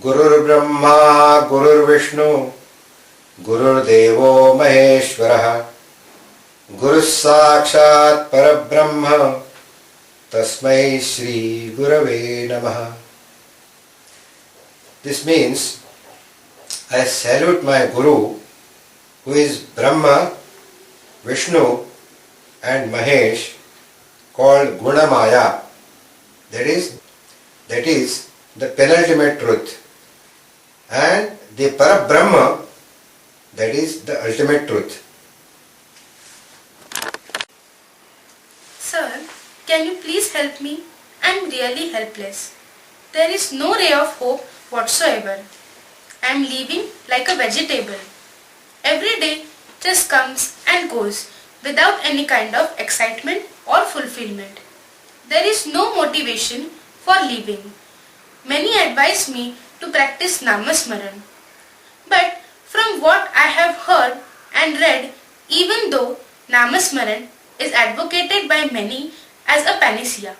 गुरुर् ब्रह्मा गुरुर्विष्णु गुरुर्देवो महेश्वरः गुरुः साक्षात् परब्रह्म तस्मै श्री गुरवे नमः. This means I salute my Guru, who is Brahma, Vishnu and Mahesh, called Gunamaya. That is the penultimate truth, and the Parabrahma, that is the ultimate truth. Sir, can you please help me? I am really helpless. There is no ray of hope whatsoever. I am living like a vegetable. Every day just comes and goes without any kind of excitement or fulfillment. There is no motivation for living. Many advise me to practice Namasmaran. But from what I have heard and read, even though Namasmaran is advocated by many as a panacea,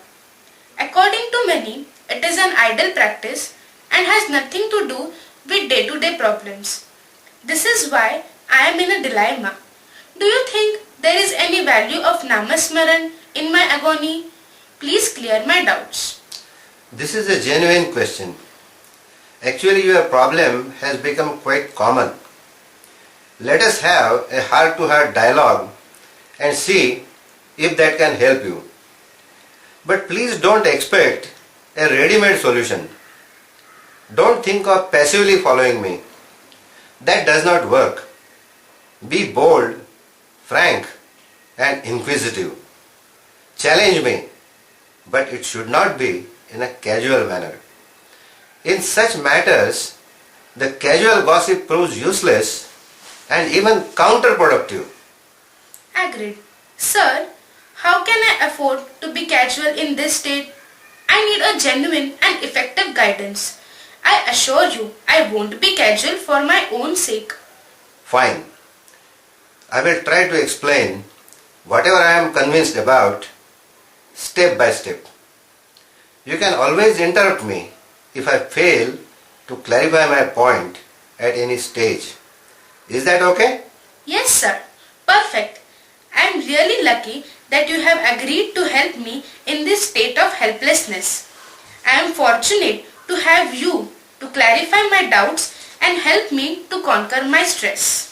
according to many, it is an idle practice and has nothing to do with day-to-day problems. This is why I am in a dilemma. Do you think there is any value of Namasmaran in my agony? Please clear my doubts. This is a genuine question. Actually, your problem has become quite common. Let us have a heart-to-heart dialogue and see if that can help you. But please don't expect a ready-made solution. Don't think of passively following me. That does not work. Be bold, frank, and inquisitive. Challenge me, but it should not be in a casual manner. In such matters, the casual gossip proves useless and even counterproductive. Agreed. Sir, how can I afford to be casual in this state? I need a genuine and effective guidance. I assure you, I won't be casual for my own sake. Fine. I will try to explain whatever I am convinced about step by step. You can always interrupt me if I fail to clarify my point at any stage. Is that okay? Yes, sir. Perfect. I am really lucky that you have agreed to help me in this state of helplessness. I am fortunate to have you to clarify my doubts and help me to conquer my stress.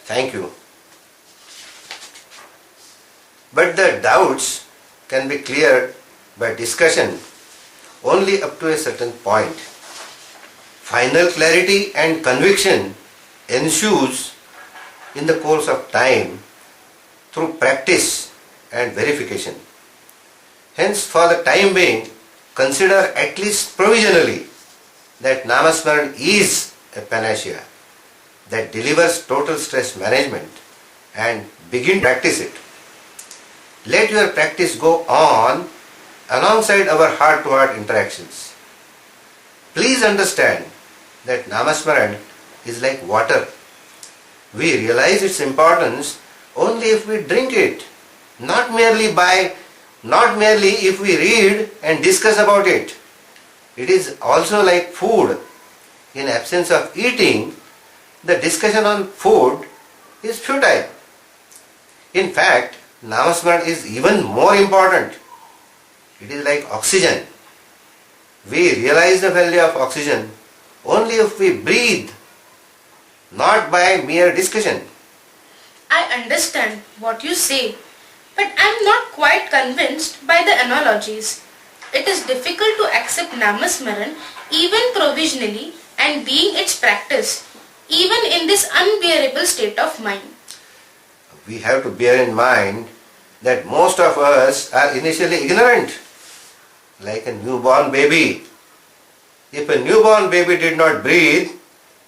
Thank you. But the doubts can be cleared by discussion only up to a certain point. Final clarity and conviction ensues in the course of time through practice and verification. Hence, for the time being, consider at least provisionally that Namasmaran is a panacea that delivers total stress management and begin to practice it. Let your practice go on alongside our heart-to-heart interactions. Please understand that Namasmaran is like water. We realize its importance only if we drink it, not merely if we read and discuss about it. It is also like food. In absence of eating, the discussion on food is futile. In fact, Namasmaran is even more important. It is like oxygen. We realize the value of oxygen only if we breathe, not by mere discussion. I understand what you say, but I am not quite convinced by the analogies. It is difficult to accept Namasmaran even provisionally and being its practice, even in this unbearable state of mind. We have to bear in mind that most of us are initially ignorant, like a newborn baby. If a newborn baby did not breathe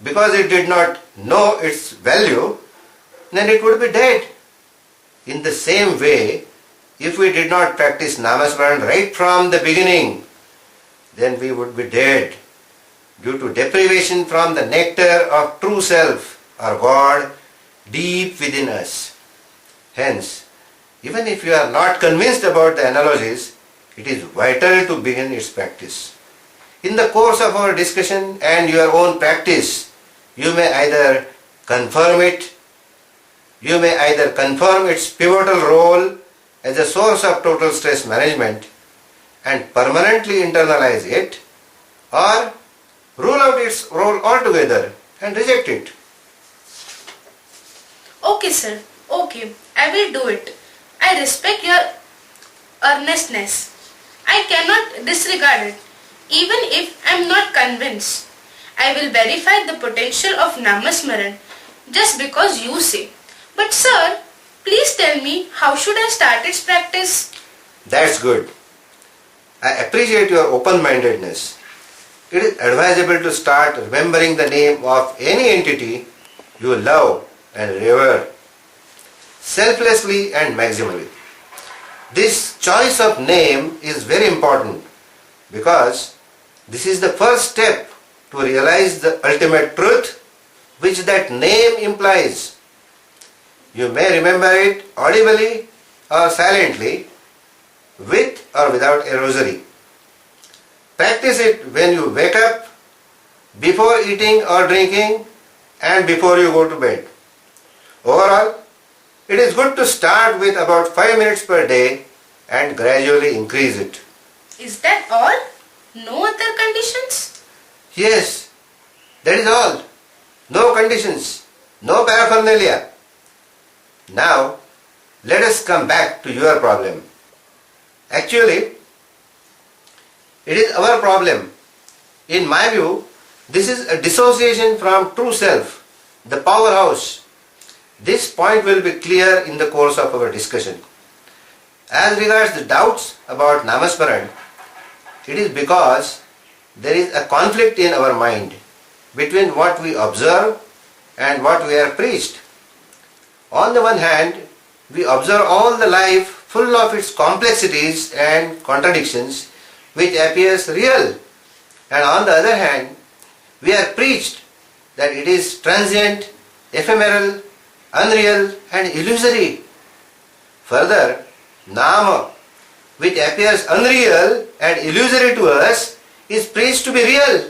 because it did not know its value, then it would be dead. In the same way, if we did not practice Namasmaran right from the beginning, then we would be dead due to deprivation from the nectar of true self or God deep within us. Hence, even if you are not convinced about the analogies, it is vital to begin its practice. In the course of our discussion and your own practice, you may either confirm its pivotal role as a source of total stress management and permanently internalize it, or rule out its role altogether and reject it. Okay, sir. Okay, I will do it. I respect your earnestness. I cannot disregard it, even if I am not convinced. I will verify the potential of Namasmaran just because you say. But sir, please tell me, how should I start its practice? That's good. I appreciate your open-mindedness. It is advisable to start remembering the name of any entity you love and revere, selflessly and maximally. This choice of name is very important because this is the first step to realize the ultimate truth which that name implies. You may remember it audibly or silently, with or without a rosary. Practice it when you wake up, before eating or drinking, and before you go to bed. Overall, it is good to start with about 5 minutes per day and gradually increase it. Is that all? No other conditions? Yes, that is all. No conditions, no paraphernalia. Now, let us come back to your problem. Actually, it is our problem. In my view, this is a dissociation from true self, the powerhouse. This point will be clear in the course of our discussion. As regards the doubts about Namasmaran, it is because there is a conflict in our mind between what we observe and what we are preached. On the one hand, we observe all the life full of its complexities and contradictions which appears real, and on the other hand, we are preached that it is transient, ephemeral, unreal and illusory. Further, Nama, which appears unreal and illusory to us, is preached to be real.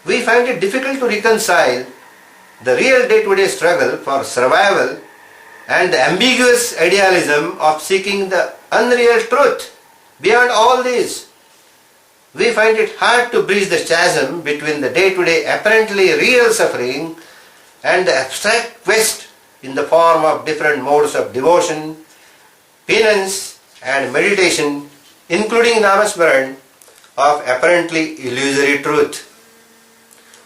We find it difficult to reconcile the real day-to-day struggle for survival and the ambiguous idealism of seeking the unreal truth beyond all these. We find it hard to bridge the chasm between the day-to-day apparently real suffering and the abstract quest in the form of different modes of devotion, penance and meditation, including Namasmaran, of apparently illusory truth.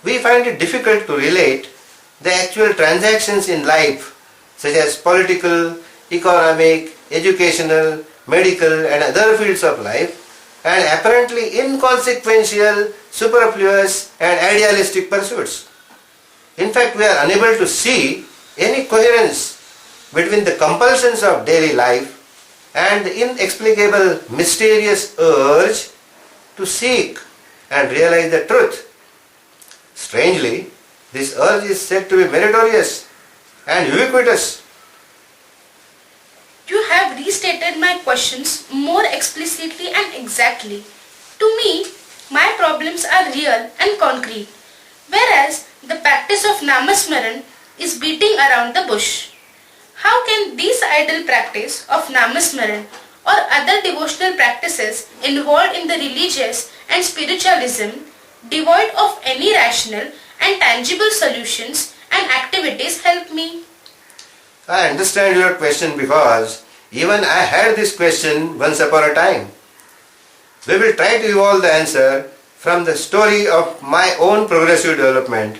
We find it difficult to relate the actual transactions in life, such as political, economic, educational, medical and other fields of life, and apparently inconsequential, superfluous and idealistic pursuits. In fact, we are unable to see any coherence between the compulsions of daily life and the inexplicable, mysterious urge to seek and realize the truth. Strangely, this urge is said to be meritorious and ubiquitous. You have restated my questions more explicitly and exactly. To me, my problems are real and concrete, whereas the practice of Namasmaran is beating around the bush. How can this idle practice of Namasmaran or other devotional practices involved in the religious and spiritualism, devoid of any rational and tangible solutions and activities, help me? I understand your question because even I had this question once upon a time. We will try to evolve the answer from the story of my own progressive development,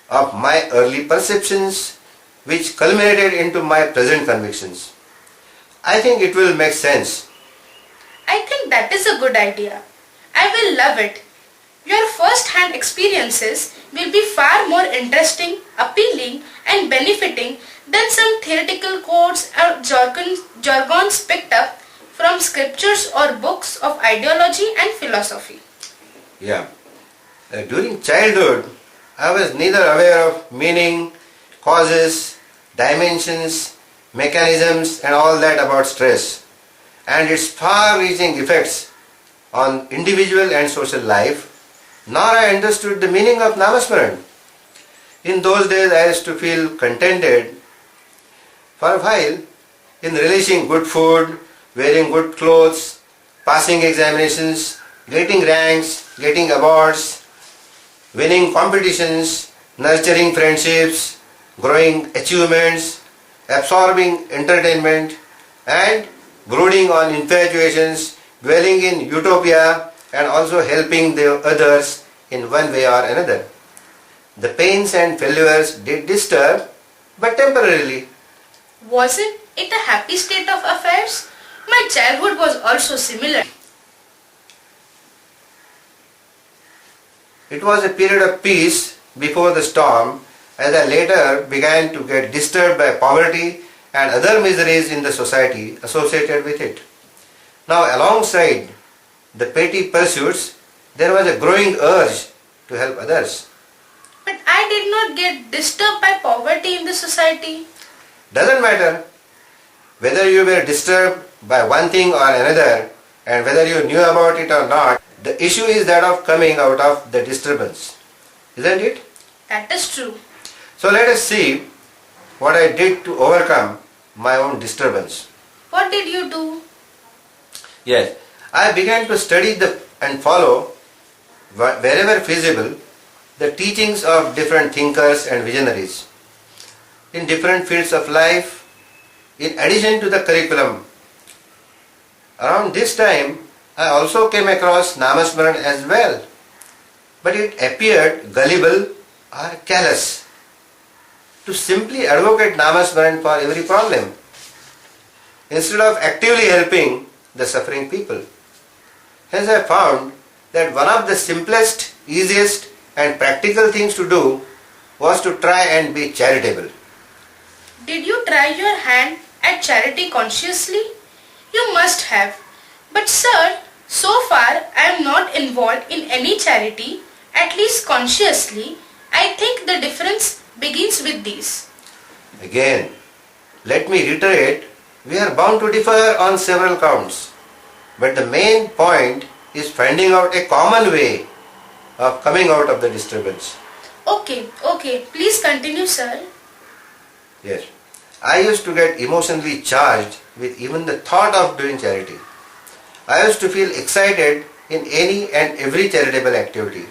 of my early perceptions which culminated into my present convictions. I think it will make sense. I think that is a good idea. I will love it. Your first-hand experiences will be far more interesting, appealing and benefiting than some theoretical quotes or jargons picked up from scriptures or books of ideology and philosophy. Yeah. During childhood, I was neither aware of meaning, causes, dimensions, mechanisms and all that about stress and its far-reaching effects on individual and social life, nor I understood the meaning of Namasmaran. In those days I used to feel contented for a while in relishing good food, wearing good clothes, passing examinations, getting ranks, getting awards, winning competitions, nurturing friendships, growing achievements, absorbing entertainment, and brooding on infatuations, dwelling in utopia, and also helping the others in one way or another. The pains and failures did disturb, but temporarily. Wasn't it a happy state of affairs? My childhood was also similar. It was a period of peace before the storm, as I later began to get disturbed by poverty and other miseries in the society associated with it. Now, alongside the petty pursuits, there was a growing urge to help others. But I did not get disturbed by poverty in the society. Doesn't matter whether you were disturbed by one thing or another and whether you knew about it or not. The issue is that of coming out of the disturbance. Isn't it? That is true. So let us see what I did to overcome my own disturbance. What did you do? Yes, I began to study and follow wherever feasible the teachings of different thinkers and visionaries in different fields of life in addition to the curriculum. Around this time, I also came across Namasmaran as well, but it appeared gullible or callous to simply advocate Namasmaran for every problem instead of actively helping the suffering people. Hence I found that one of the simplest, easiest and practical things to do was to try and be charitable. Did you try your hand at charity consciously? You must have. But sir, so far I am not involved in any charity, at least consciously. I think the difference begins with these. Again, let me reiterate, we are bound to differ on several counts. But the main point is finding out a common way of coming out of the disturbance. Okay, please continue, sir. Yes, I used to get emotionally charged with even the thought of doing charity. I used to feel excited in any and every charitable activity.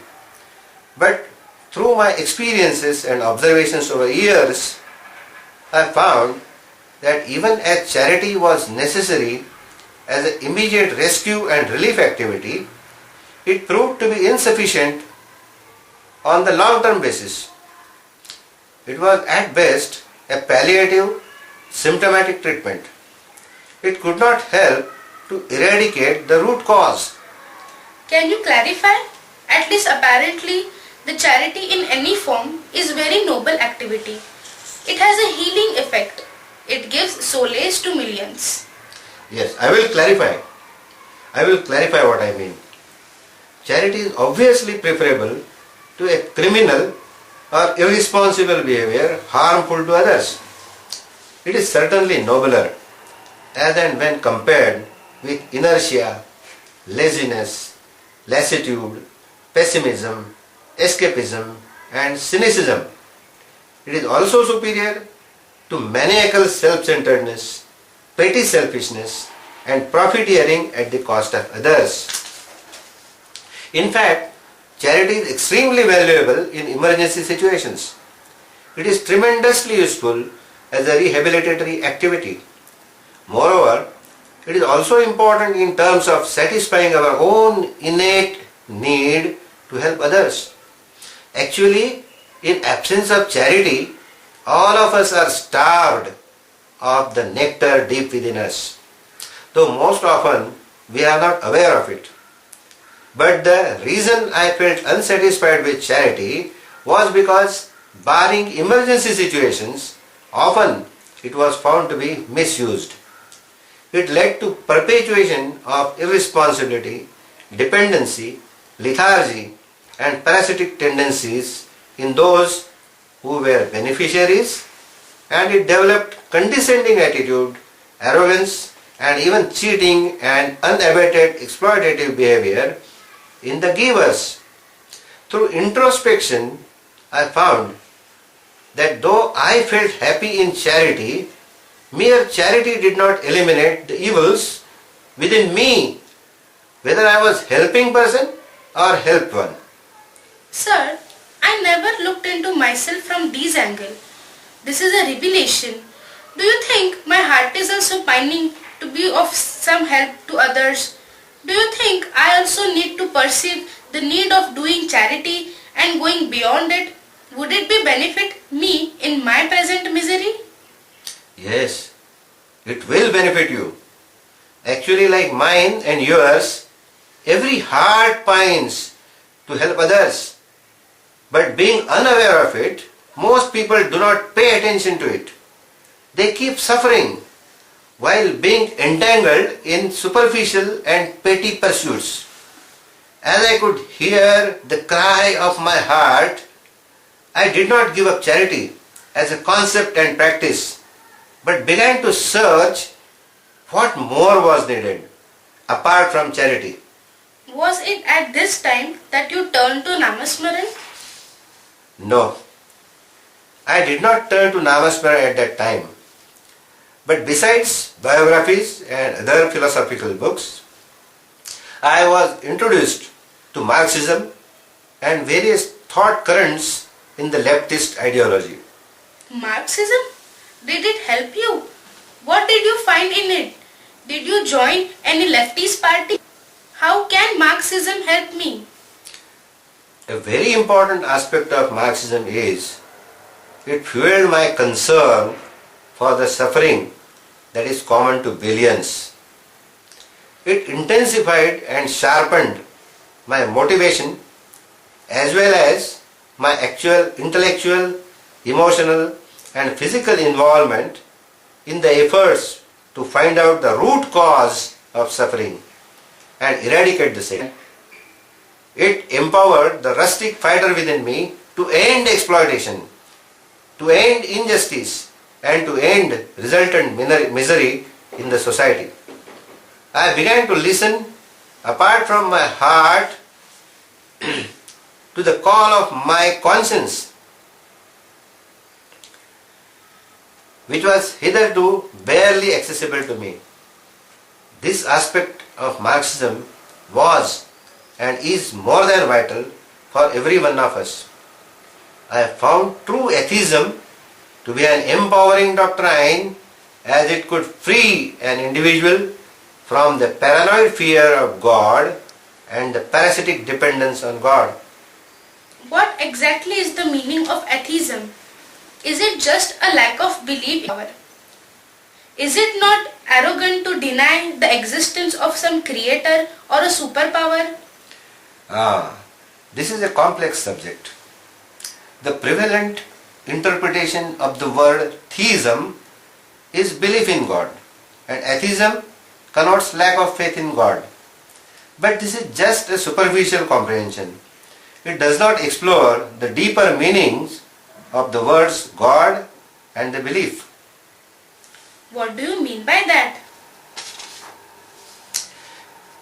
But through my experiences and observations over years, I found that even as charity was necessary as an immediate rescue and relief activity, it proved to be insufficient on the long-term basis. It was at best a palliative, symptomatic treatment. It could not help to eradicate the root cause. Can you clarify? At least apparently, the charity in any form is very noble activity. It has a healing effect. It gives solace to millions. Yes, I will clarify. I will clarify what I mean. Charity is obviously preferable to a criminal or irresponsible behavior harmful to others. It is certainly nobler as and when compared with inertia, laziness, lassitude, pessimism, escapism and cynicism. It is also superior to maniacal self-centeredness, petty selfishness and profiteering at the cost of others. In fact, charity is extremely valuable in emergency situations. It is tremendously useful as a rehabilitatory activity. Moreover, it is also important in terms of satisfying our own innate need to help others. Actually, in absence of charity, all of us are starved of the nectar deep within us, though most often we are not aware of it. But the reason I felt unsatisfied with charity was because, barring emergency situations, often it was found to be misused. It led to perpetuation of irresponsibility, dependency, lethargy and parasitic tendencies in those who were beneficiaries, and it developed condescending attitude, arrogance and even cheating and unabated exploitative behavior in the givers. Through introspection, I found that though I felt happy in charity, mere charity did not eliminate the evils within me, whether I was helping person or helped one. Sir, I never looked into myself from this angle. This is a revelation. Do you think my heart is also pining to be of some help to others? Do you think I also need to perceive the need of doing charity and going beyond it? Would it be benefit me in my present misery? Yes, it will benefit you. Actually, like mine and yours, every heart pines to help others. But being unaware of it, most people do not pay attention to it. They keep suffering while being entangled in superficial and petty pursuits. As I could hear the cry of my heart, I did not give up charity as a concept and practice, but began to search what more was needed apart from charity. Was it at this time that you turned to Namasmaran? No, I did not turn to Namasmara at that time. But besides biographies and other philosophical books, I was introduced to Marxism and various thought currents in the leftist ideology. Marxism? Did it help you? What did you find in it? Did you join any leftist party? How can Marxism help me? A very important aspect of Marxism is it fueled my concern for the suffering that is common to billions. It intensified and sharpened my motivation as well as my actual intellectual, emotional and physical involvement in the efforts to find out the root cause of suffering and eradicate the same. It empowered the rustic fighter within me to end exploitation, to end injustice and to end resultant misery in the society. I began to listen apart from my heart to the call of my conscience, which was hitherto barely accessible to me. This aspect of Marxism was and is more than vital for every one of us. I have found true atheism to be an empowering doctrine as it could free an individual from the paranoid fear of God and the parasitic dependence on God. What exactly is the meaning of atheism? Is it just a lack of belief in power? Is it not arrogant to deny the existence of some creator or a superpower? This is a complex subject. The prevalent interpretation of the word theism is belief in God, and atheism connotes lack of faith in God. But this is just a superficial comprehension. It does not explore the deeper meanings of the words God and the belief. What do you mean by that?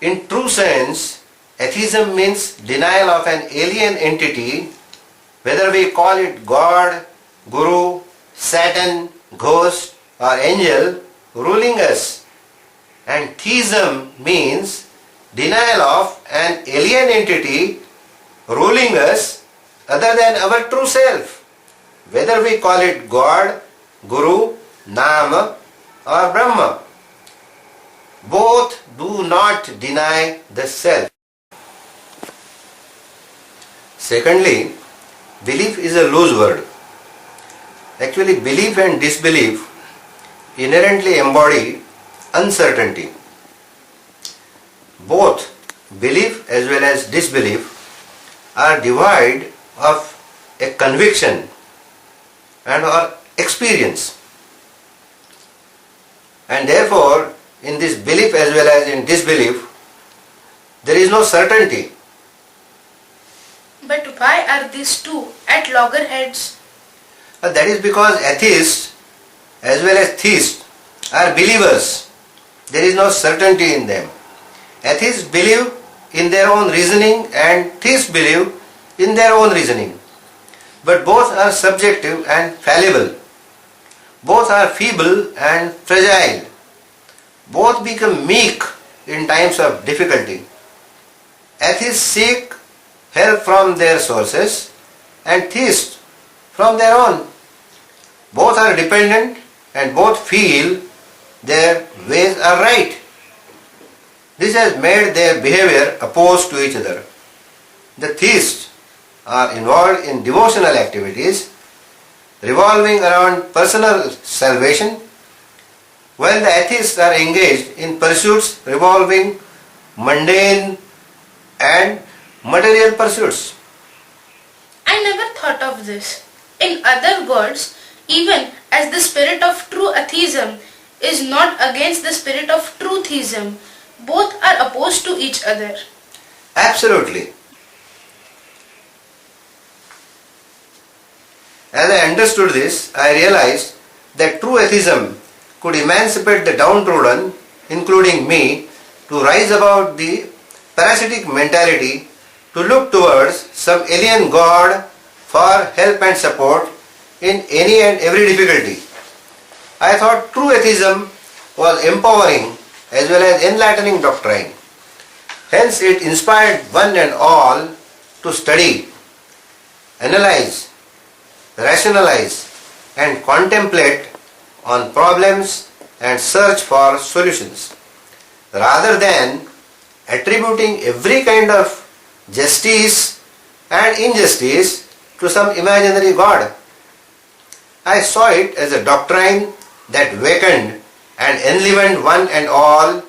In true sense, atheism means denial of an alien entity, whether we call it God, Guru, Satan, ghost or angel, ruling us. And theism means denial of an alien entity ruling us other than our true self, whether we call it God, Guru, Nama or Brahma. Both do not deny the self. Secondly, belief is a loose word. Actually, belief and disbelief inherently embody uncertainty. Both belief as well as disbelief are devoid of a conviction and or experience. And therefore, in this belief as well as in disbelief, there is no certainty. But why are these two at loggerheads? That is because atheists as well as theists are believers. There is no certainty in them. Atheists believe in their own reasoning and theists believe in their own reasoning. But both are subjective and fallible. Both are feeble and fragile. Both become meek in times of difficulty. Atheists seek help from their sources and theists from their own. Both are dependent and both feel their ways are right. This has made their behavior opposed to each other. The theists are involved in devotional activities revolving around personal salvation, while the atheists are engaged in pursuits revolving mundane and material pursuits. I never thought of this. In other words, even as the spirit of true atheism is not against the spirit of true theism, both are opposed to each other. Absolutely. As I understood this, I realized that true atheism could emancipate the downtrodden, including me, to rise above the parasitic mentality to look towards some alien God for help and support in any and every difficulty. I thought true atheism was empowering as well as enlightening doctrine. Hence it inspired one and all to study, analyze, rationalize and contemplate on problems and search for solutions, rather than attributing every kind of justice and injustice to some imaginary God. I saw it as a doctrine that wakened and enlivened one and all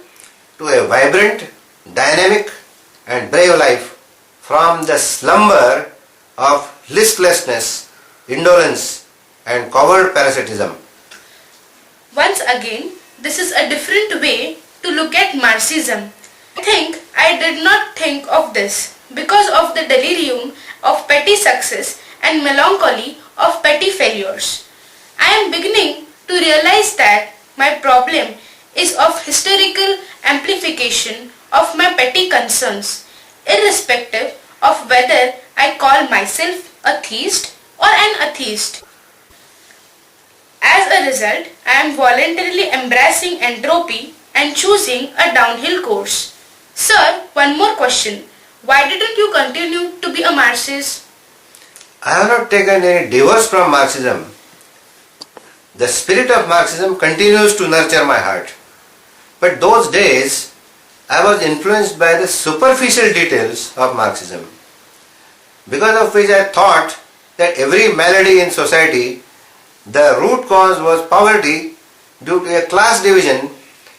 to a vibrant, dynamic and brave life from the slumber of listlessness, indolence and coward parasitism. Once again, this is a different way to look at Marxism. I think I did not think of this because of the delirium of petty success and melancholy of petty failures. I am beginning to realize that my problem is of hysterical amplification of my petty concerns, irrespective of whether I call myself a theist or an atheist. As a result, I am voluntarily embracing entropy and choosing a downhill course. Sir, one more question. Why didn't you continue to be a Marxist? I have not taken any divorce from Marxism. The spirit of Marxism continues to nurture my heart. But those days, I was influenced by the superficial details of Marxism, because of which I thought that every malady in society, the root cause was poverty due to a class division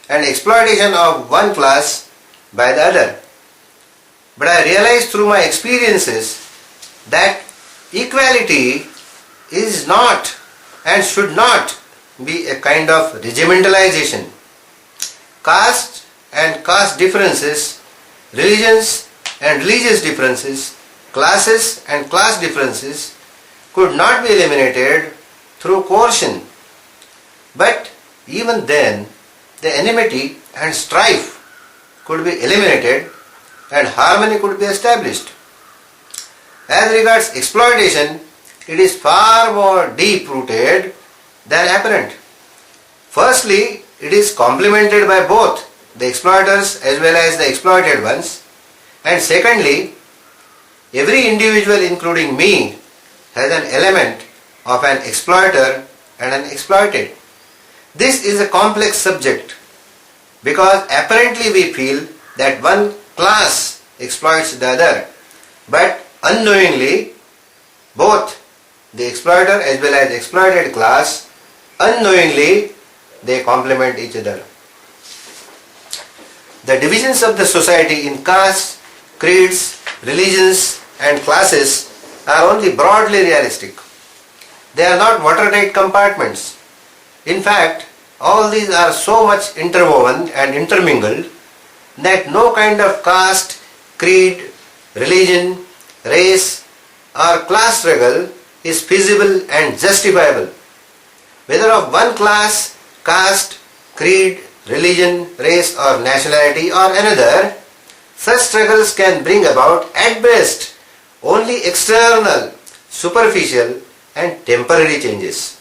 and exploitation of one class by the other. But I realized through my experiences that equality is not and should not be a kind of regimentalization. Caste and caste differences, religions and religious differences, classes and class differences could not be eliminated through coercion. But even then, the enmity and strife could be eliminated and harmony could be established. As regards exploitation, it is far more deep-rooted than apparent. Firstly, it is complemented by both the exploiters as well as the exploited ones. And secondly, every individual, including me, has an element of an exploiter and an exploited. This is a complex subject because apparently we feel that one class exploits the other, but unknowingly both the exploiter as well as exploited class, unknowingly they complement each other. The divisions of the society in castes, creeds, religions and classes are only broadly realistic. They are not watertight compartments. In fact, all these are so much interwoven and intermingled that no kind of caste, creed, religion, race or class struggle is feasible and justifiable. Whether of one class, caste, creed, religion, race or nationality or another, such struggles can bring about at best only external, superficial and temporary changes,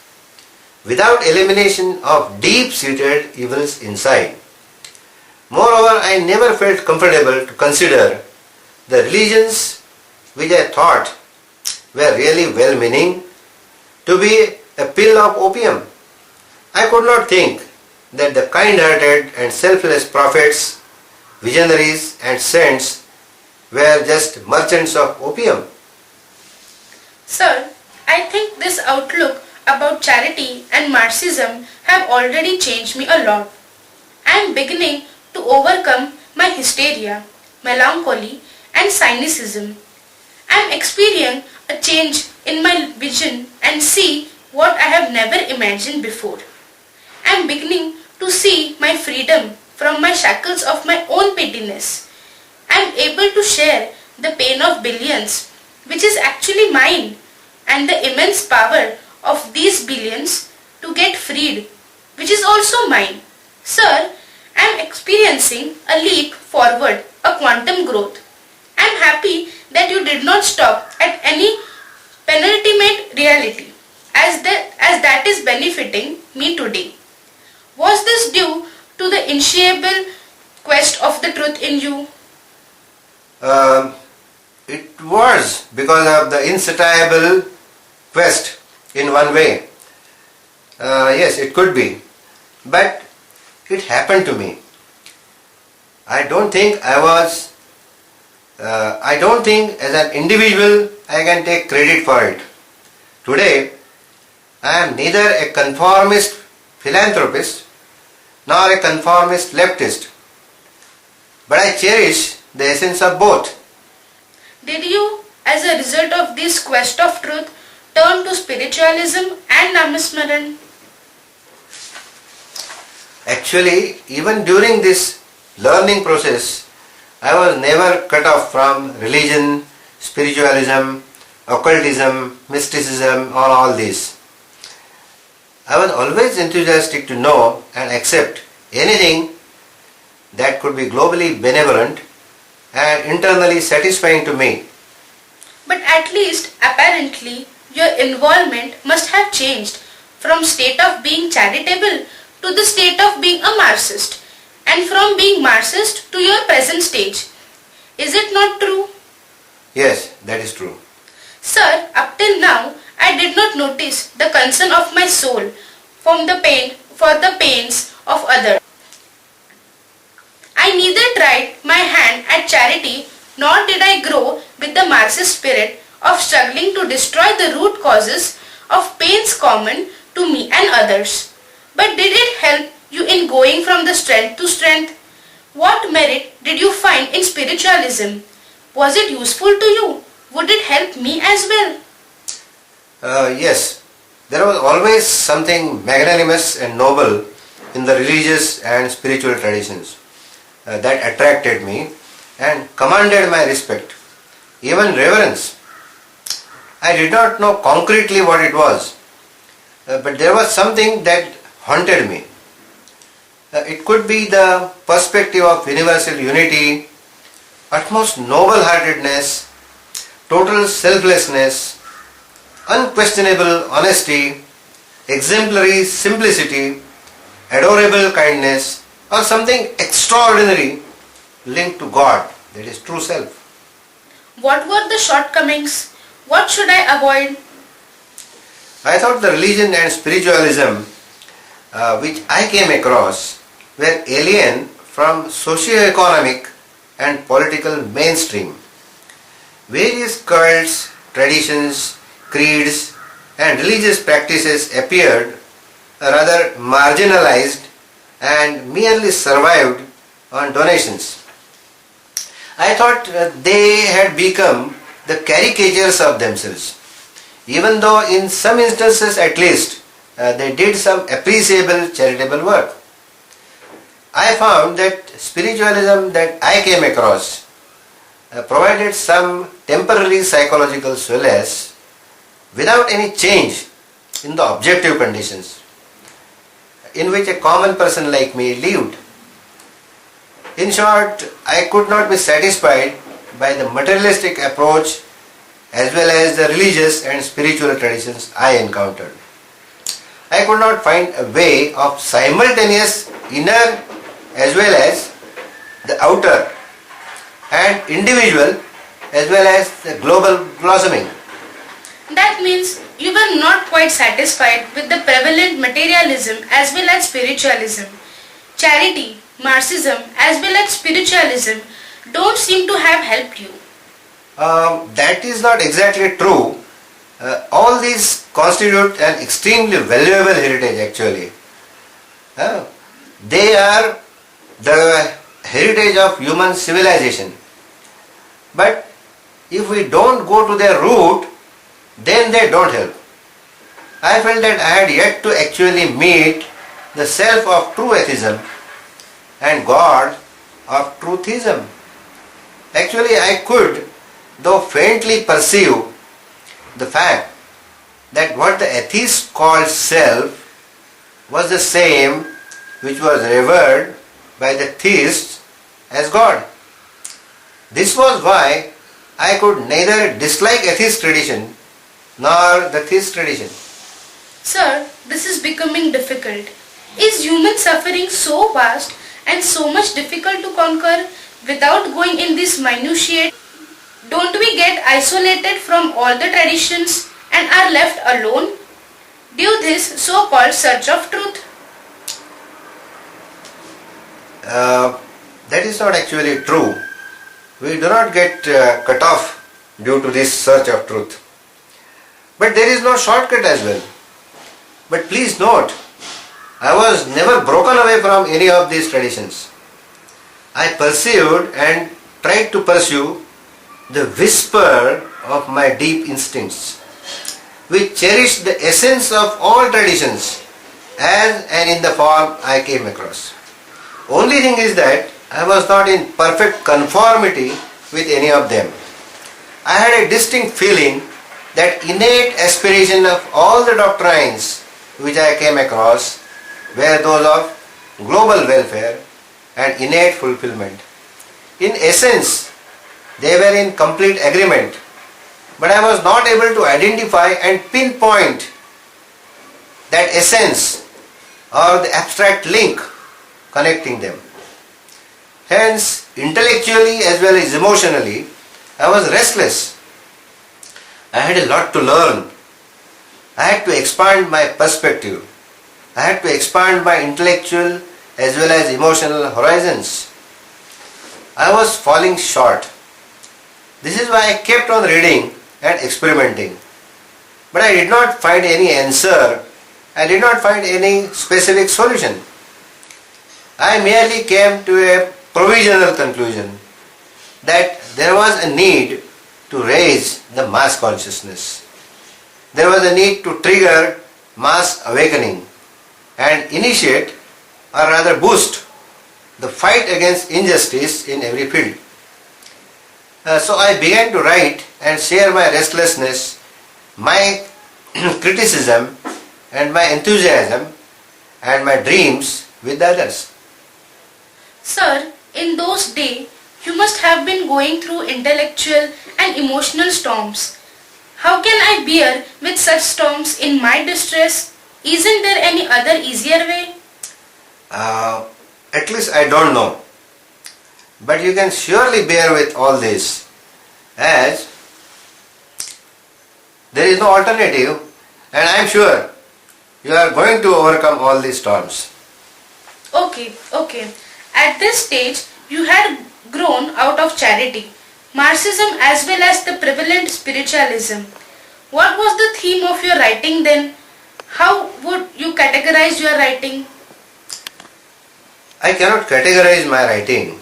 without elimination of deep-seated evils inside. Moreover, I never felt comfortable to consider the religions which I thought were really well-meaning to be a pill of opium. I could not think that the kind-hearted and selfless prophets, visionaries and saints were just merchants of opium. Sir, I think this outlook about charity and Marxism have already changed me a lot. I am beginning to overcome my hysteria, melancholy and cynicism. I am experiencing a change in my vision and see what I have never imagined before. I am beginning to see my freedom from my shackles of my own pettiness. I am able to share the pain of billions, which is actually mine, and the immense power of these billions to get freed, which is also mine. Sir, I am experiencing a leap forward, a quantum growth. I am happy that you did not stop at any penultimate reality, as that is benefiting me today. Was this due to the insatiable quest of the truth in you? It was because of the insatiable quest in one way. Yes, it could be. But it happened to me. I don't think as an individual I can take credit for it. Today, I am neither a conformist philanthropist nor a conformist leftist, but I cherish the essence of both. Did you, as a result of this quest of truth, turn to spiritualism and Namasmaran? Actually, even during this learning process, I was never cut off from religion, spiritualism, occultism, mysticism, or all these. I was always enthusiastic to know and accept anything that could be globally benevolent and internally satisfying to me. But at least, apparently, your involvement must have changed from state of being charitable to the state of being a Marxist, and from being Marxist to your present stage. Is it not true? Yes, that is true. Sir, up till now, I did not notice the concern of my soul for the pains of others. I neither tried my hand at charity nor did I grow with the Marxist spirit of struggling to destroy the root causes of pains common to me and others. But did it help you in going from the strength to strength? What merit did you find in spiritualism? Was it useful to you? Would it help me as well? Yes, there was always something magnanimous and noble in the religious and spiritual traditions that attracted me and commanded my respect, even reverence. I did not know concretely what it was, but there was something that haunted me. It could be the perspective of universal unity, utmost noble-heartedness, total selflessness, unquestionable honesty, exemplary simplicity, adorable kindness, or something extraordinary linked to God, that is true self. What were the shortcomings? What should I avoid? I thought the religion and spiritualism which I came across were alien from socio-economic and political mainstream. Various cults, traditions, creeds and religious practices appeared rather marginalized and merely survived on donations. I thought they had become the caricatures of themselves, even though in some instances at least they did some appreciable charitable work. I found that spiritualism that I came across provided some temporary psychological solace without any change in the objective conditions in which a common person like me lived. In short, I could not be satisfied by the materialistic approach as well as the religious and spiritual traditions I encountered. I could not find a way of simultaneous inner as well as the outer and individual as well as the global blossoming. That means you were not quite satisfied with the prevalent materialism as well as spiritualism. Charity, Marxism as well as spiritualism don't seem to have helped you. That is not exactly true. All these constitute an extremely valuable heritage actually. They are the heritage of human civilization. But if we don't go to their root, then they don't help. I felt that I had yet to actually meet the self of true atheism and God of truthism. Actually, I could, though faintly, perceive the fact that what the atheist called self was the same which was revered by the theists as God. This was why I could neither dislike atheist tradition nor the theist tradition. Sir, this is becoming difficult. Is human suffering so vast and so much difficult to conquer without going in this minutiae? Don't we get isolated from all the traditions and are left alone due this so-called search of truth? That is not actually true. We do not get cut off due to this search of truth. But there is no shortcut as well. But please note, I was never broken away from any of these traditions. I pursued and tried to pursue the whisper of my deep instincts, which cherished the essence of all traditions as and in the form I came across. Only thing is that I was not in perfect conformity with any of them. I had a distinct feeling that innate aspiration of all the doctrines which I came across were those of global welfare and innate fulfillment. In essence, they were in complete agreement, but I was not able to identify and pinpoint that essence or the abstract link connecting them. Hence, intellectually as well as emotionally, I was restless. I had a lot to learn. I had to expand my perspective. I had to expand my intellectual as well as emotional horizons. I was falling short. This is why I kept on reading and experimenting. But I did not find any answer. I did not find any specific solution. I merely came to a provisional conclusion that there was a need to raise the mass consciousness. There was a need to trigger mass awakening and initiate or rather boost the fight against injustice in every field. So I began to write and share my restlessness, my criticism and my enthusiasm and my dreams with others. Sir, in those days, you must have been going through intellectual and emotional storms. How can I bear with such storms in my distress? Isn't there any other easier way? At least I don't know. But you can surely bear with all this, as there is no alternative, and I am sure you are going to overcome all these storms. Okay. At this stage, you had grown out of charity, Marxism as well as the prevalent spiritualism. What was the theme of your writing then? How would you categorize your writing? I cannot categorize my writing,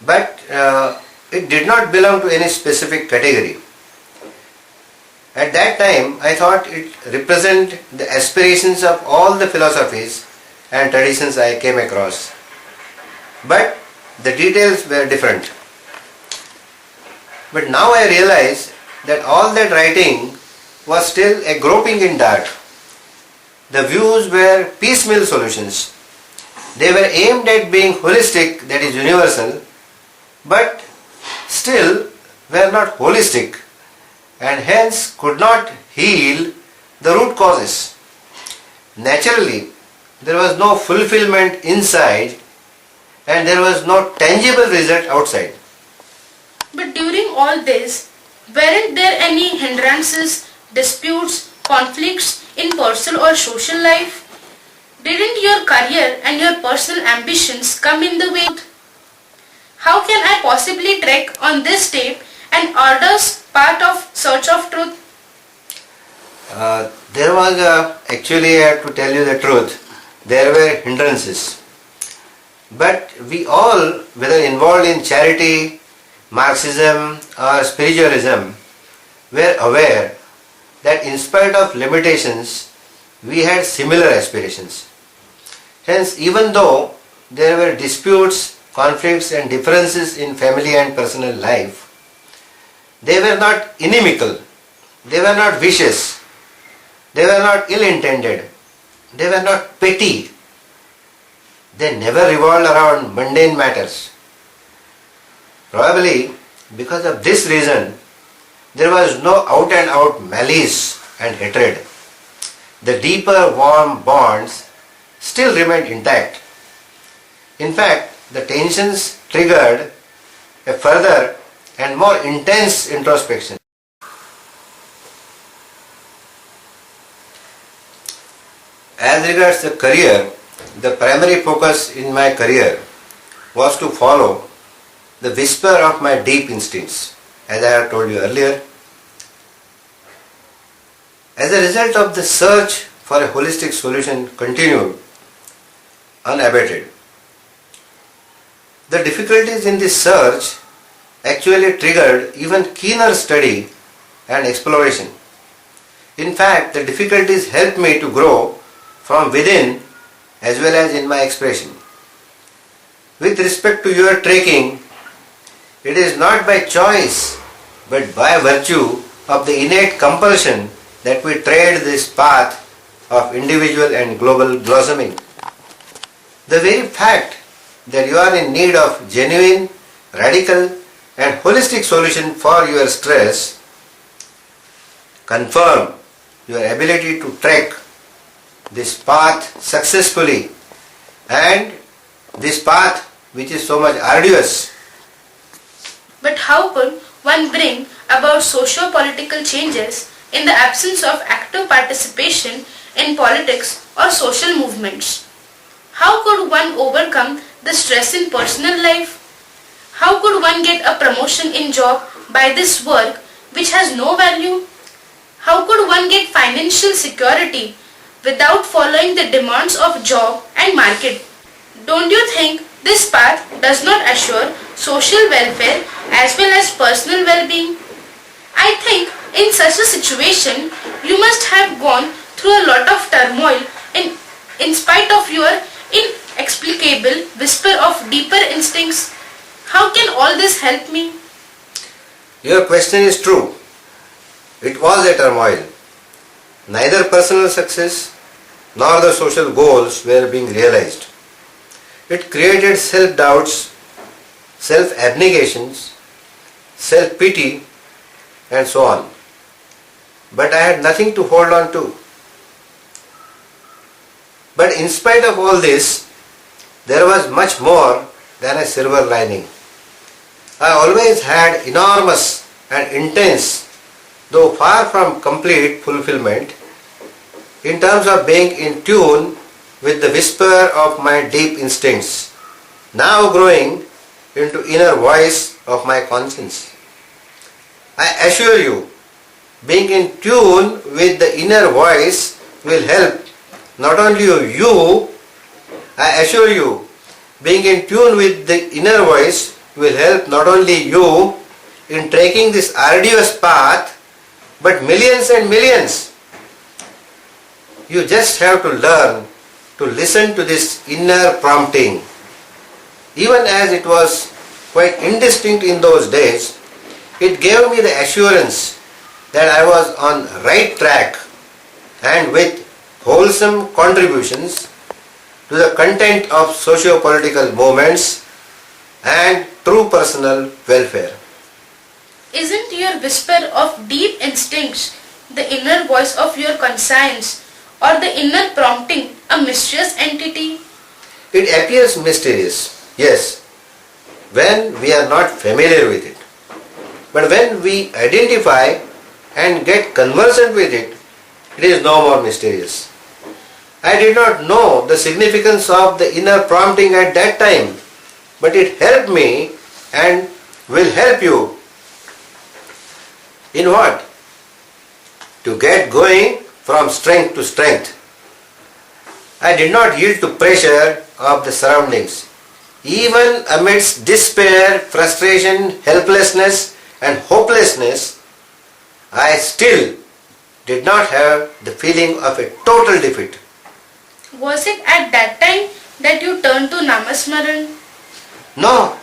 but it did not belong to any specific category. At that time, I thought it represented the aspirations of all the philosophies and traditions I came across. But the details were different. But now I realize that all that writing was still a groping in dark. The views were piecemeal solutions. They were aimed at being holistic, that is universal, but still were not holistic and hence could not heal the root causes. Naturally, there was no fulfillment inside and there was no tangible result outside. But during all this, weren't there any hindrances, disputes, conflicts in personal or social life? Didn't your career and your personal ambitions come in the way? How can I possibly trek on this step and arduous path of search of truth? There was actually, to tell you the truth, there were hindrances. But we all, whether involved in charity, Marxism or spiritualism, were aware that in spite of limitations, we had similar aspirations. Hence, even though there were disputes, conflicts and differences in family and personal life, they were not inimical, they were not vicious, they were not ill-intended, they were not petty. They never revolved around mundane matters. Probably because of this reason, there was no out-and-out malice and hatred. The deeper warm bonds still remained intact. In fact, the tensions triggered a further and more intense introspection. As regards the career, the primary focus in my career was to follow the whisper of my deep instincts, as I have told you earlier. As a result of the search for a holistic solution continued unabated. The difficulties in this search actually triggered even keener study and exploration. In fact, the difficulties helped me to grow from within as well as in my expression. With respect to your trekking, it is not by choice but by virtue of the innate compulsion that we tread this path of individual and global blossoming. The very fact that you are in need of genuine, radical and holistic solution for your stress confirm your ability to trek this path successfully, and this path which is so much arduous. But how could one bring about socio-political changes in the absence of active participation in politics or social movements? How could one overcome the stress in personal life? How could one get a promotion in job by this work which has no value? How could one get financial security without following the demands of job and market? Don't you think this path does not assure social welfare as well as personal well-being? I think in such a situation, you must have gone through a lot of turmoil in spite of your inexplicable whisper of deeper instincts. How can all this help me? Your question is true. It was a turmoil. Neither personal success nor the social goals were being realized. It created self-doubts, self-abnegations, self-pity and so on. But I had nothing to hold on to. But in spite of all this, there was much more than a silver lining. I always had enormous and intense, though far from complete fulfillment, in terms of being in tune with the whisper of my deep instincts, now growing into inner voice of my conscience. I assure you, being in tune with the inner voice will help not only you, I assure you, being in tune with the inner voice will help not only you in taking this arduous path, but millions and millions. You just have to learn to listen to this inner prompting. Even as it was quite indistinct in those days, it gave me the assurance that I was on right track and with wholesome contributions to the content of socio-political movements and true personal welfare. Isn't Isn't your whisper of deep instincts, the inner voice of your conscience, or the inner prompting a mysterious entity? It appears mysterious, yes, when we are not familiar with it. But when we identify and get conversant with it, it is no more mysterious. I did not know the significance of the inner prompting at that time, but it helped me and will help you. In what? To get going from strength to strength. I did not yield to pressure of the surroundings. Even amidst despair, frustration, helplessness and hopelessness, I still did not have the feeling of a total defeat. Was it at that time that you turned to Namasmaran? No,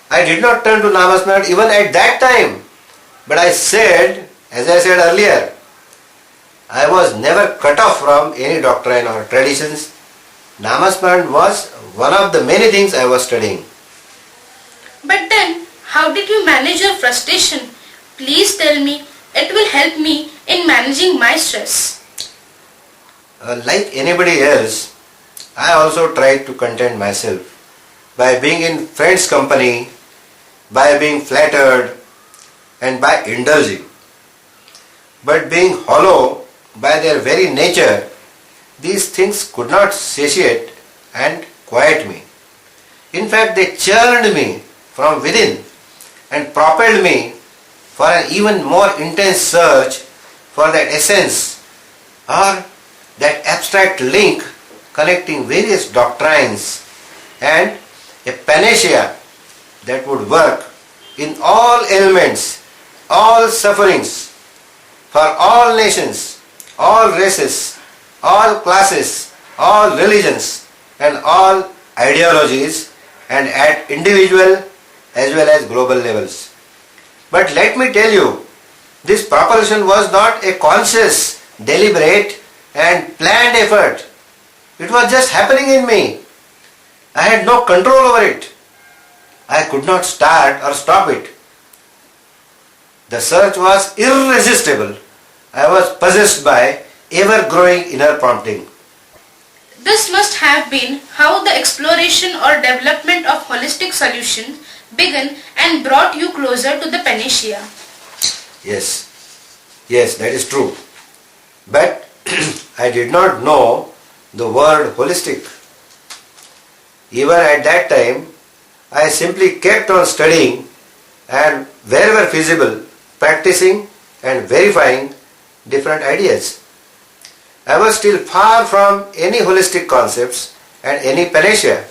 I did not turn to Namasmaran even at that time. But I said, as I said earlier, I was never cut off from any doctrine or traditions. Namasmaran was one of the many things I was studying. But then, how did you manage your frustration? Please tell me. It will help me in managing my stress. Like anybody else, I also tried to content myself by being in friends' company, by being flattered, and by indulging. But being hollow by their very nature, these things could not satiate and quiet me. In fact, they churned me from within and propelled me for an even more intense search for that essence or that abstract link connecting various doctrines and a panacea that would work in all ailments, all sufferings, for all nations, all races, all classes, all religions and all ideologies and at individual as well as global levels. But let me tell you, this propulsion was not a conscious, deliberate and planned effort. It was just happening in me. I had no control over it. I could not start or stop it. The search was irresistible. I was possessed by ever-growing inner prompting. This must have been how the exploration or development of holistic solutions began and brought you closer to the panacea. Yes, that is true. But I did not know the word holistic. Even at that time, I simply kept on studying and wherever feasible, practicing and verifying different ideas. I was still far from any holistic concepts and any panacea.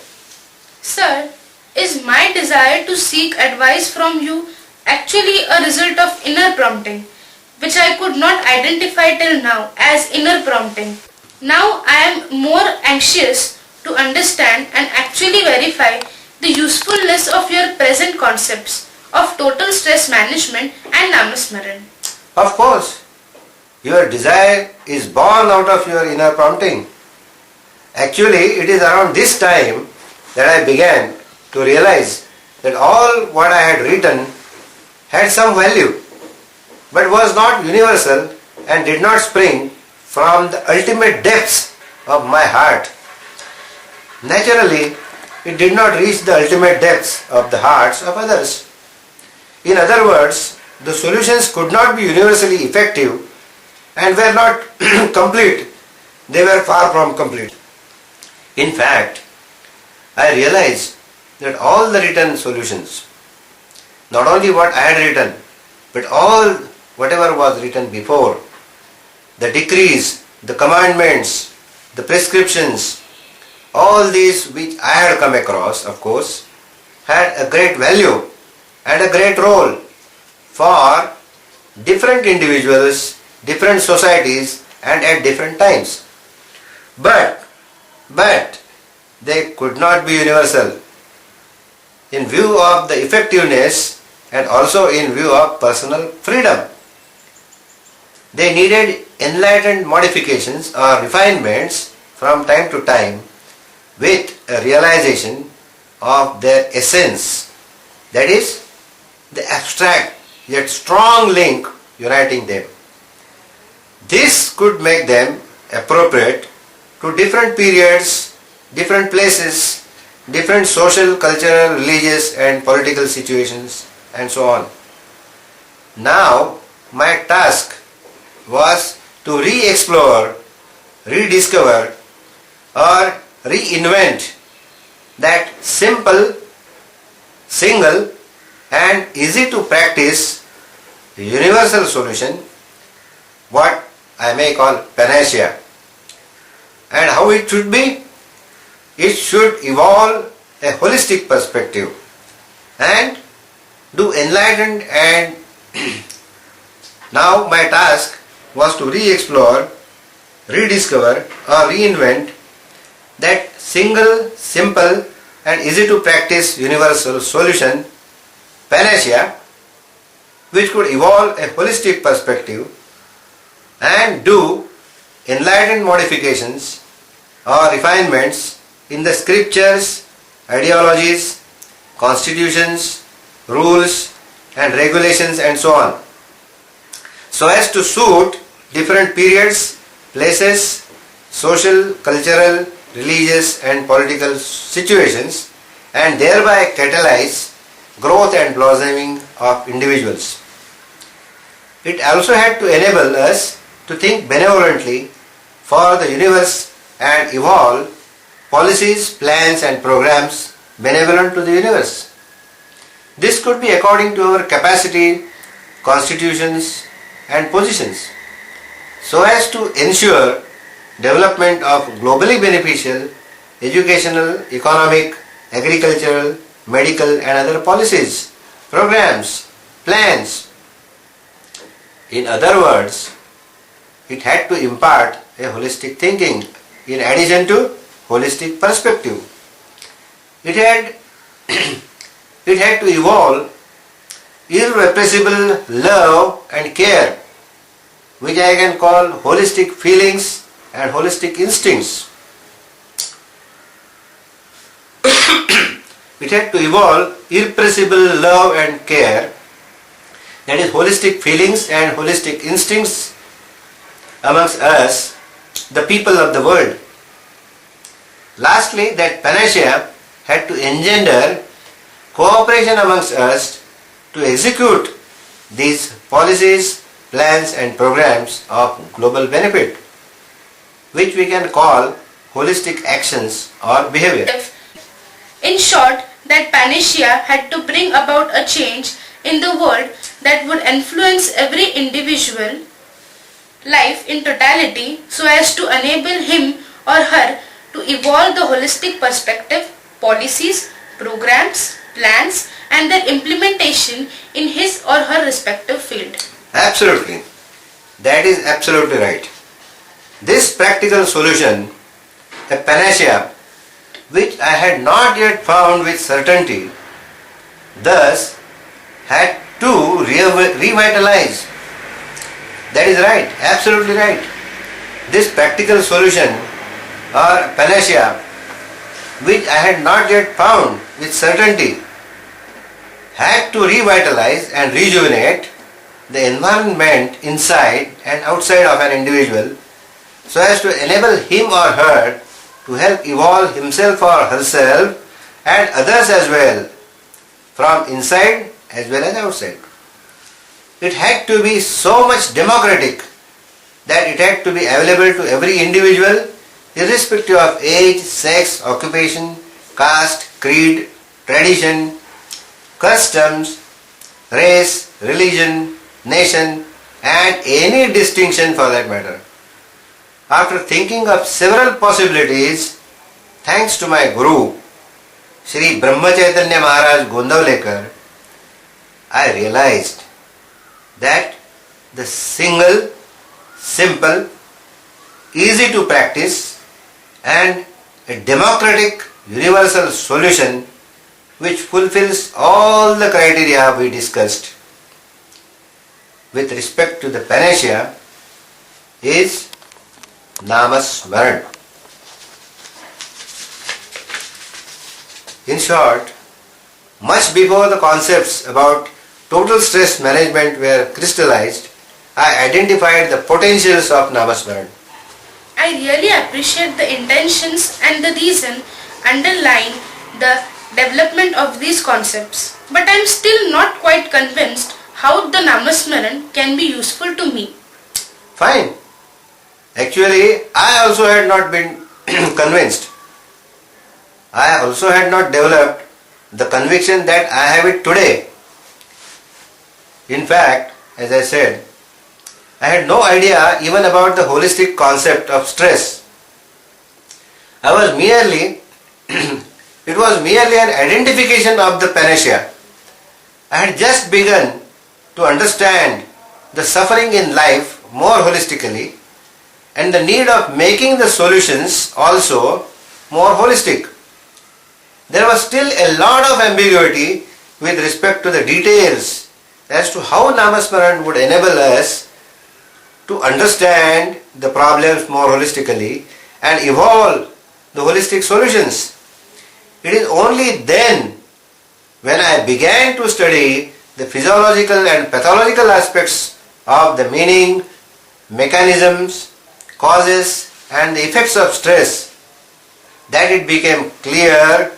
Sir, is my desire to seek advice from you actually a result of inner prompting, which I could not identify till now as inner prompting? Now I am more anxious to understand and actually verify the usefulness of your present concepts of total stress management and Namasmaran. Of course, your desire is born out of your inner prompting. Actually, it is around this time that I began to realize that all what I had written had some value, but was not universal and did not spring from the ultimate depths of my heart. Naturally, it did not reach the ultimate depths of the hearts of others. In other words, the solutions could not be universally effective and were not complete. They were far from complete. In fact, I realized that all the written solutions, not only what I had written, but all whatever was written before, the decrees, the commandments, the prescriptions, all these which I had come across, of course, had a great value and a great role for different individuals, different societies and at different times. But they could not be universal in view of the effectiveness and also in view of personal freedom. They needed enlightened modifications or refinements from time to time with a realization of their essence, that is, the abstract yet strong link uniting them. This could make them appropriate to different periods, different places, different social, cultural, religious and political situations and so on. Now my task was to re-explore, rediscover or reinvent that simple, single and easy to practice universal solution, what I may call panacea. And how it should be? It should evolve a holistic perspective and do enlightened and now my task was to re-explore, rediscover or reinvent that single, simple and easy to practice universal solution, panacea, which could evolve a holistic perspective and do enlightened modifications or refinements in the scriptures, ideologies, constitutions, rules and regulations and so on, so as to suit different periods, places, social, cultural, religious and political situations and thereby catalyze growth and blossoming of individuals. It also had to enable us to think benevolently for the universe and evolve policies, plans and programs benevolent to the universe. This could be according to our capacity, constitutions and positions, so as to ensure development of globally beneficial educational, economic, agricultural, medical and other policies, programs, plans. In other words, it had to impart a holistic thinking in addition to holistic perspective. It had to evolve irrepressible love and care, which I can call holistic feelings and holistic instincts. It had to evolve irrepressible love and care, that is holistic feelings and holistic instincts amongst us, the people of the world. Lastly, that panacea had to engender cooperation amongst us to execute these policies, plans and programs of global benefit, which we can call holistic actions or behavior. In short, that panacea had to bring about a change in the world that would influence every individual life in totality so as to enable him or her to evolve the holistic perspective, policies, programs, plans and their implementation in his or her respective field. Absolutely. That is absolutely right. This practical solution, a panacea, which I had not yet found with certainty, thus had to revitalize. That is right, absolutely right. This practical solution or panacea, which I had not yet found with certainty, had to revitalize and rejuvenate the environment inside and outside of an individual so as to enable him or her to help evolve himself or herself and others as well, from inside as well as outside. It had to be so much democratic that it had to be available to every individual irrespective of age, sex, occupation, caste, creed, tradition, customs, race, religion, nation and any distinction for that matter. After thinking of several possibilities, thanks to my Guru, Sri Brahma Chaitanya Maharaj Gondavlekar, I realized that the single, simple, easy to practice and a democratic universal solution which fulfills all the criteria we discussed with respect to the panacea is Namasmaran. In short, much before the concepts about total stress management were crystallized, I identified the potentials of Namasmaran. I really appreciate the intentions and the reason underlying the development of these concepts. But I am still not quite convinced how the Namasmaran can be useful to me. Fine. Actually, I also had not been convinced. I also had not developed the conviction that I have it today. In fact, as I said, I had no idea even about the holistic concept of stress. It was merely an identification of the panacea. I had just begun to understand the suffering in life more holistically and the need of making the solutions also more holistic. There was still a lot of ambiguity with respect to the details as to how Namasmaran would enable us to understand the problems more holistically and evolve the holistic solutions. It is only then when I began to study the physiological and pathological aspects of the meaning, mechanisms, causes and the effects of stress that it became clear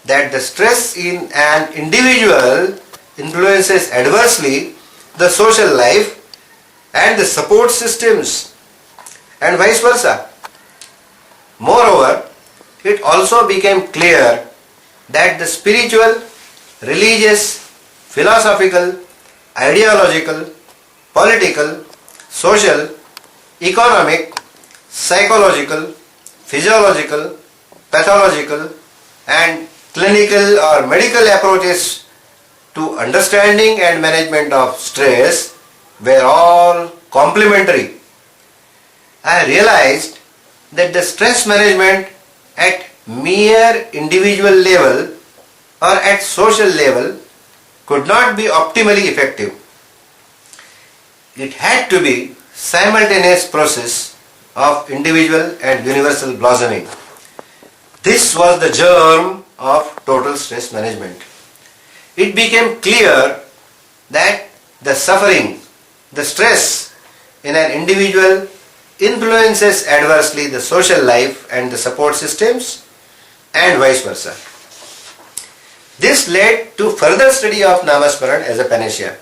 that the stress in an individual influences adversely the social life and the support systems and vice versa. Moreover, it also became clear that the spiritual, religious, philosophical, ideological, political, social, economic, psychological, physiological, pathological and clinical or medical approaches to understanding and management of stress were all complementary. I realized that the stress management at mere individual level or at social level could not be optimally effective. It had to be simultaneous process of individual and universal blossoming. This was the germ of total stress management. It became clear that the suffering, the stress in an individual influences adversely the social life and the support systems and vice versa. This led to further study of Namasmaran as a panacea.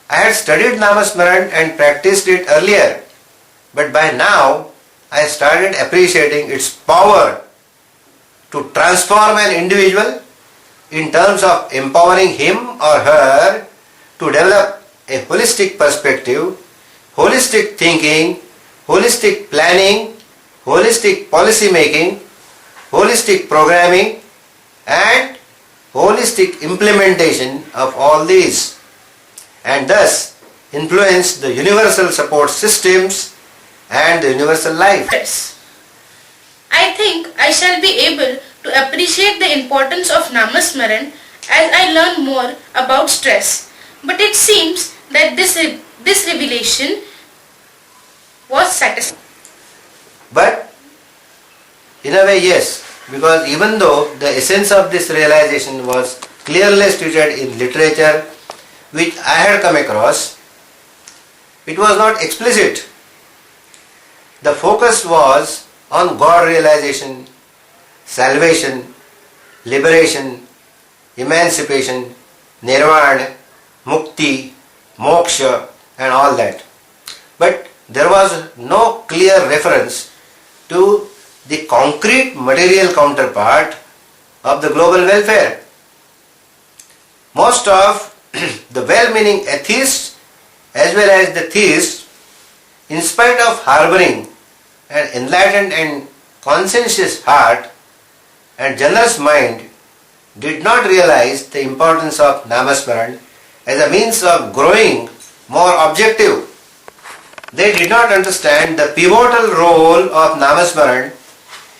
I had studied Namasmaran and practiced it earlier, but by now I started appreciating its power to transform an individual in terms of empowering him or her to develop a holistic perspective, holistic thinking, holistic planning, holistic policy making, holistic programming and holistic implementation of all these, and thus influence the universal support systems and the universal life. Yes. I think I shall be able to appreciate the importance of Namasmaran as I learn more about stress. But it seems that this revelation was satisfying. But in a way yes, because even though the essence of this realization was clearly stated in literature which I had come across, it was not explicit. The focus was on God realization, salvation, liberation, emancipation, nirvana, mukti, moksha and all that. But there was no clear reference to the concrete material counterpart of the global welfare. Most of the well-meaning atheists as well as the theists, in spite of harboring an enlightened and conscientious heart and generous mind, did not realize the importance of Namasmaran as a means of growing more objective. They did not understand the pivotal role of Namasmaran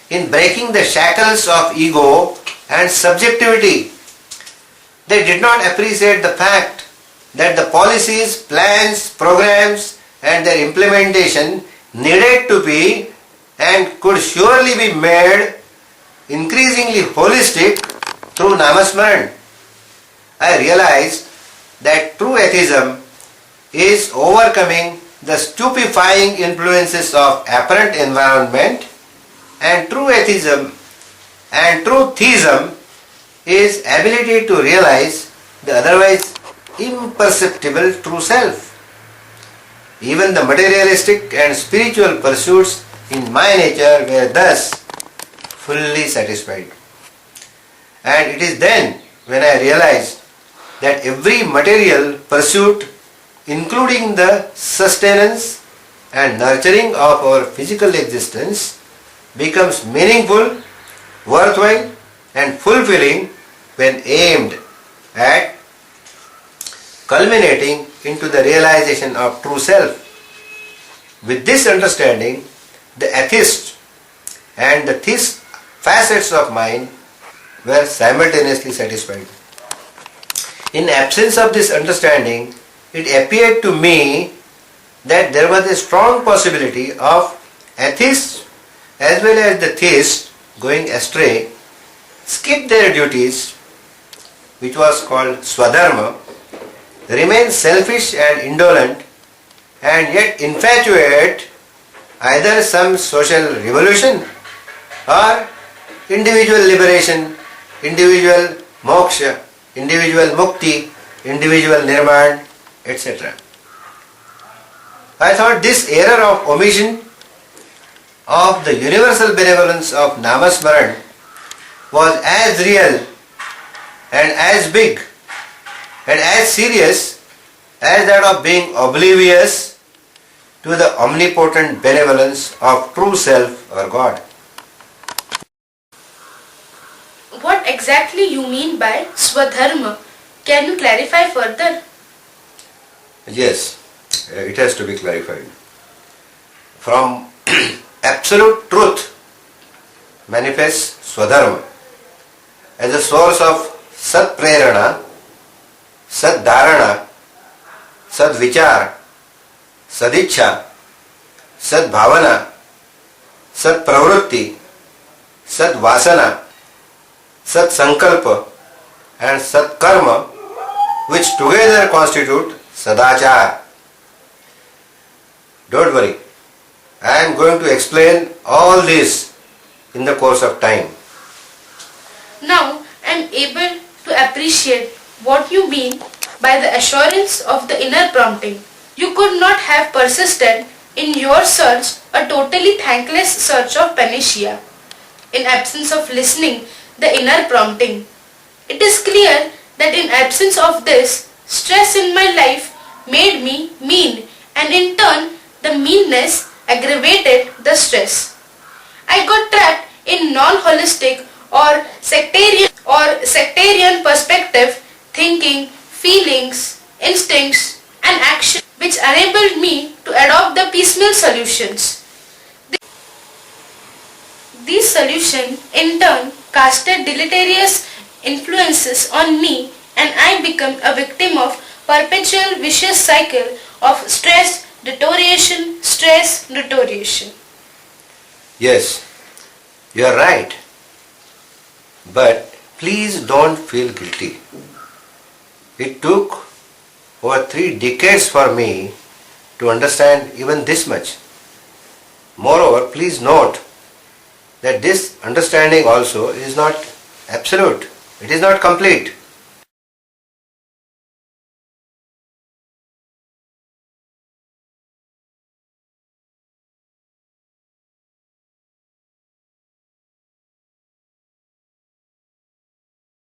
in breaking the shackles of ego and subjectivity. They did not appreciate the fact that the policies, plans, programs and their implementation needed to be and could surely be made increasingly holistic through Namasmaran. I realized that true atheism is overcoming the stupefying influences of apparent environment, and true atheism and true theism is ability to realize the otherwise imperceptible true self. Even the materialistic and spiritual pursuits in my nature were thus fully satisfied. And it is then when I realized that every material pursuit, including the sustenance and nurturing of our physical existence, becomes meaningful, worthwhile and fulfilling when aimed at culminating into the realization of true self. With this understanding, the atheist and the theist facets of mind were simultaneously satisfied. In absence of this understanding, it appeared to me that there was a strong possibility of atheists as well as the theists going astray, skip their duties, which was called swadharma, remain selfish and indolent, and yet infatuate either some social revolution or individual liberation, individual moksha, individual mukti, individual nirman, etc. I thought this error of omission of the universal benevolence of Namasmaran was as real and as big and as serious as that of being oblivious to the omnipotent benevolence of true self or God. What exactly you mean by swadharma? Can you clarify further? Yes, it has to be clarified. From absolute truth manifests swadharma as a source of sat prerana, sat dharana, sat vichar, sadichha, sat bhavana, sat pravrutti, sat vasana, sat sankalpa and sat karma, which together constitute sadachar. Don't worry, I am going to explain all this in the course of time. Now I am able to appreciate what you mean by the assurance of the inner prompting. You could not have persisted in your search, a totally thankless search of panacea, in absence of listening the inner prompting. It is clear that in absence of this, stress in my life made me mean, and in turn the meanness aggravated the stress. I got trapped in non-holistic or sectarian perspective, thinking, feelings, instincts and action, which enabled me to adopt the piecemeal solutions. These solutions in turn casted deleterious influences on me, and I became a victim of perpetual vicious cycle of stress, deterioration, stress, deterioration. Yes, you are right. But please don't feel guilty. It took over 3 decades for me to understand even this much. Moreover, please note that this understanding also is not absolute. It is not complete.